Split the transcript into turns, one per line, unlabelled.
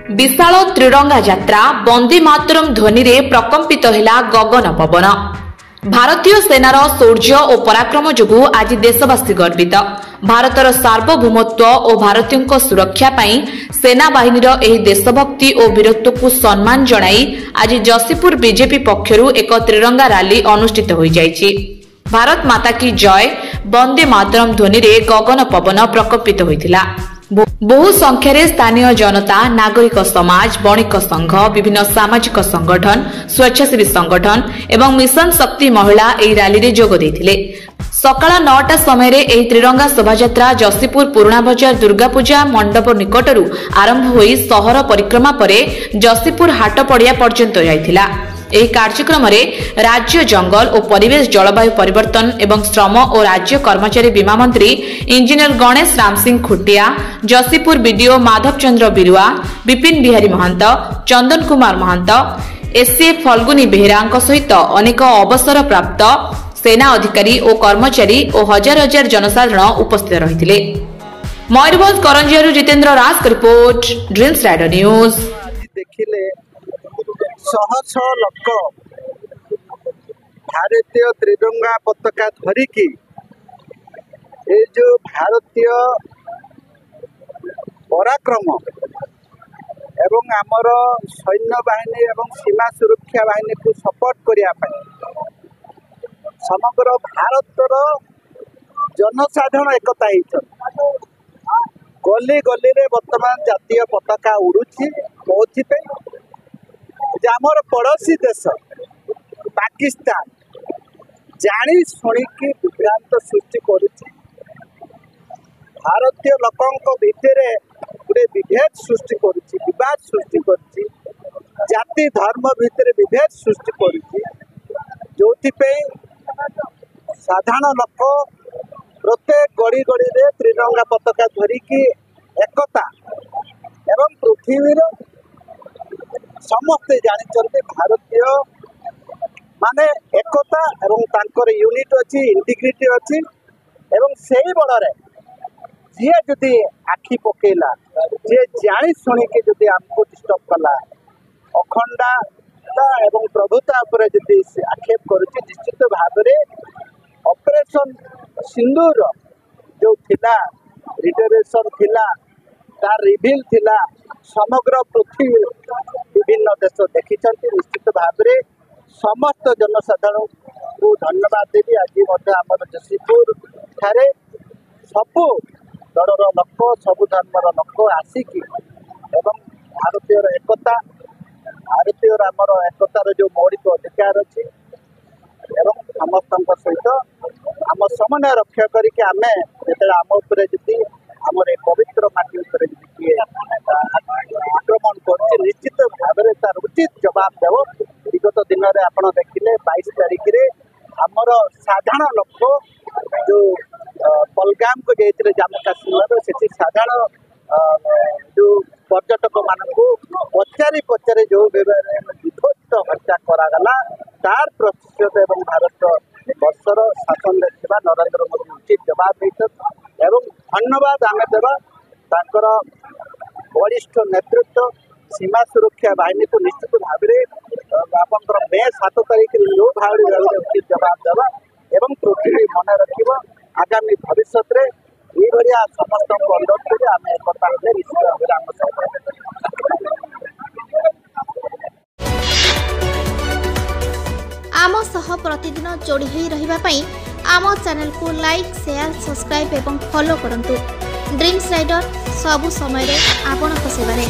विशाल त्रिरंगा यात्रा वंदे मातरम ध्वनि रे प्रकंपित हेला गगन पवन। भारतीय सेनार शौर्य और पराक्रम जोगु आज देशवासी गर्वित। भारतर सार्वभौमत्व और भारतीयों सुरक्षा पाई सेना बाहिनीर एही देशभक्ति और वीरत्व को सम्मान जणाई आज जसीपुर बीजेपी पक्षरु एक त्रिरंगा रैली अनुष्ठित होई जायछि। भारत माता की जय वंदे मातरम ध्वनि रे गगन पवन प्रकंपित होइथिला। बहु संख्यारे स्थानीय जनता, नागरिक समाज, बणिक संघ, विभिन्न सामाजिक संगठन, स्वेच्छासेवी संगठन एवं मिशन शक्ति महिला एही रैली रे जोग देथिले। सकाळ 9टा समय रे एही त्रिरंगा शोभायात्रा जसीपुर पुराणा बजार दुर्गा पूजा मंडप निकटरू आरंभ होई शहर परिक्रमा परे जसीपुर हाट पड़िया पर्यंत जाइथिला। ଏହି କାର୍ଯ୍ୟକ୍ରମରେ ରାଜ୍ୟ ଜଙ୍ଗଲ ଓ ପରିବେଶ ଜଳବାୟୁ ପରିବର୍ତ୍ତନ ଏବଂ ଶ୍ରମ ଓ ରାଜ୍ୟ କର୍ମଚାରୀ ବୀମା ମନ୍ତ୍ରୀ ଇଞ୍ଜିନିୟର ଗଣେଶ ରାମ ସିଂ ଖୁଟିଆ, ଜସିପୁର ବିଡିଓ ମାଧବ ଚନ୍ଦ୍ର ବିରୁଆ, ବିପିନ ବିହାରୀ ମହାନ୍ତ, ଚନ୍ଦନ କୁମାର ମହାନ୍ତ, ଏସସିଏଫ ଫଲ୍ଗୁନି ବେହେରାଙ୍କ ସହିତ ଅନେକ ଅବସରପ୍ରାପ୍ତ ସେନା ଅଧିକାରୀ ଓ କର୍ମଚାରୀ ଓ ହଜାର ହଜାର ଜନସାଧାରଣ ଉପସ୍ଥିତ ରହିଥିଲେ। ମୟୂରଭଞ୍ଜ କରଞ୍ଜିଆରୁ ଜିତେନ୍ଦ୍ର ରାଜଙ୍କ ରିପୋର୍ଟ, ଡ୍ରିମ୍ସ ରାଇଡର ନ୍ୟୁଜ।
ଦେଖିଲେ शह शह लोक भारतीय त्रिरंगा पताका धरिकी ये जो भारतीय पराक्रम एवं आमर सैन्य बाहिनी एवं सीमा सुरक्षा बाहिनी को सपोर्ट करने समग्र भारतर जनसाधारण एकता गली गली रे वर्तमान जातीय पताका उड़ुची कौन आमर पड़ोसी देश पाकिस्तान जानी शुणिकी विभ्रांत सृष्टि करुच्ची। भारतीय लोकों भितर गोटे विभेद सृष्टि करुच्ची, विवाद सृष्टि करुच्ची, जाति धर्म भितर विभेद सृष्टि करुच्ची, जो साधारण लोक प्रत्येक गड़ी गड़ी रे त्रिरंगा पताका धरिकी एकता एवं पृथ्वी समस्ते जानते भारतीय माने एकता एवं तांकर यूनिट अच्छी इंटीग्रिटी अच्छी एवं सही बड़े जी जदि आखि पकेला जी जानी शुणिकी जदि आमको डिस्टर्ब कला अखंडता एवं प्रभुता उपर जदि आक्षेप करुच्ची निश्चित भाव में ऑपरेशन सिंदूर जो थिला रिटरेशन थिला तार रिविल थिला समग्र पृथ्वी विभिन्न देश देखी निश्चित भाव में समस्त जनसाधारण को धन्यवाद देवी। आज आम जसीपुर ठारे सबू दलर लोक सबू धर्मर लोक आसिकी एवं भारतीय एकता भारतीय आमर एकतार जो मौलिक अधिकार अच्छी एवं समस्त सहित आम समन्वय रक्षा करके आम आम जी आमर पवित्र माटी आक्रमण कर निश्चित भाव में तार उचित जवाब देव। विगत दिन में आप देखिले 22 तारीख रे आमर साधारण लोक जो पलगाम को जाते जम्मू काश्मीर से साधारण जो पर्यटक मान पचारि पचारि जो विध्वस्त हत्या करागला तार प्रतिशत एवं भारत वर्षर शासन नरेंद्र मोदी उचित जवाब एवं धन्यवाद आम देवा तांकर वरिष्ठ नेतृत्व सीमा सुरक्षा बाहिनी को निश्चित भाव में आप मे 7 तारीख जो भाव उचित जवाब देवा एवं पृथ्वी मन रख आगामी भविष्य में ये समस्त अनुरोध कर आम एकता निश्चित भाव
आम सह प्रतिदिन जोड़ी होई रहिबा पई आम चैनल को लाइक, शेयर, सब्सक्राइब एवं फॉलो करंतु। ड्रीम्स राइडर सबु समय रे आपन को सेवा रे।